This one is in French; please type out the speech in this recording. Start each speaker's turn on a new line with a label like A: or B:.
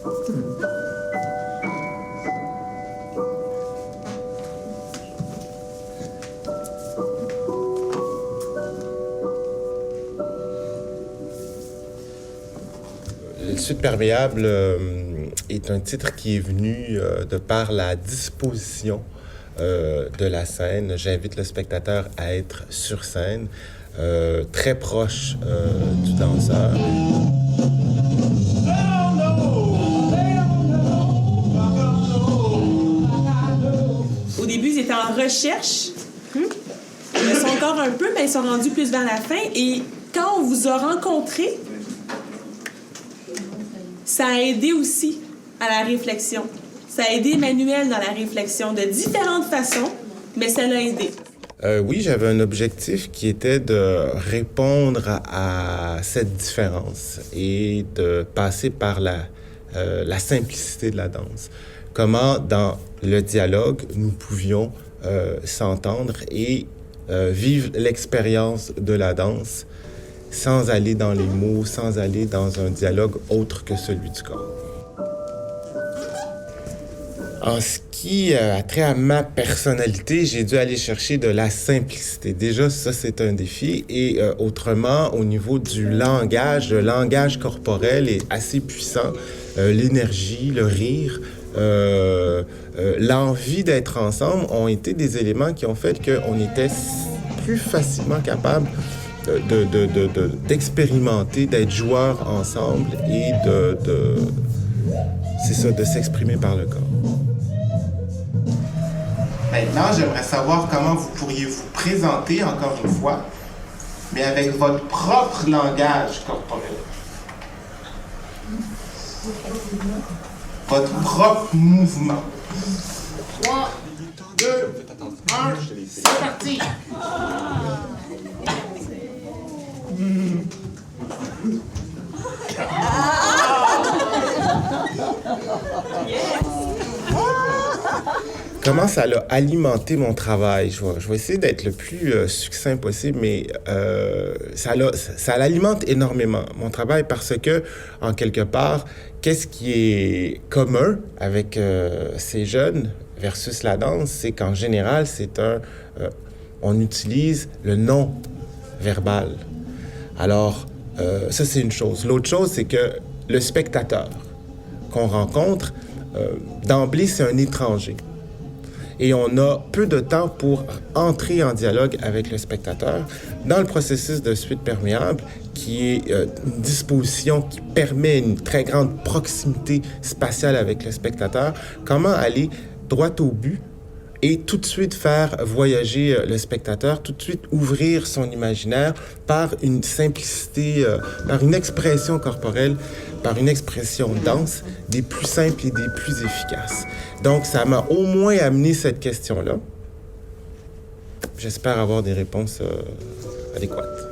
A: Le Suite perméable est un titre qui est venu de par la disposition de la scène. J'invite le spectateur à être sur scène, très proche du danseur.
B: Au début, ils étaient en recherche. Ils le sont encore un peu, mais ils sont rendus plus vers la fin. Et quand on vous a rencontrés, ça a aidé aussi à la réflexion. Ça a aidé Emmanuel dans la réflexion de différentes façons, mais ça l'a aidé.
A: Oui, j'avais un objectif qui était de répondre à cette différence et de passer par la simplicité de la danse. Comment, dans le dialogue, nous pouvions s'entendre et vivre l'expérience de la danse sans aller dans les mots, sans aller dans un dialogue autre que celui du corps. En ce qui a trait à ma personnalité, j'ai dû aller chercher de la simplicité. Déjà, ça, c'est un défi. Et autrement, au niveau du langage, le langage corporel est assez puissant. L'énergie, le rire, l'envie d'être ensemble ont été des éléments qui ont fait qu'on était plus facilement capable d'expérimenter, d'être joueurs ensemble et c'est ça, de s'exprimer par le corps. Maintenant, j'aimerais savoir comment vous pourriez vous présenter, encore une fois, mais avec votre propre langage corporel. Votre propre mouvement. 3, 2, 1, c'est parti! Comment ça a alimenté mon travail? Je vais essayer d'être le plus succinct possible, mais ça l'alimente énormément, mon travail, parce que, en quelque part, qu'est-ce qui est commun avec ces jeunes versus la danse? C'est qu'en général, on utilise le non-verbal. Alors, ça, c'est une chose. L'autre chose, c'est que le spectateur qu'on rencontre, d'emblée, c'est un étranger. Et on a peu de temps pour entrer en dialogue avec le spectateur. Dans le processus de suite perméable, qui est une disposition qui permet une très grande proximité spatiale avec le spectateur, comment aller droit au but et tout de suite faire voyager le spectateur, tout de suite ouvrir son imaginaire par une simplicité, par une expression corporelle, par une expression dense, des plus simples et des plus efficaces. Donc, ça m'a au moins amené cette question-là. J'espère avoir des réponses adéquates.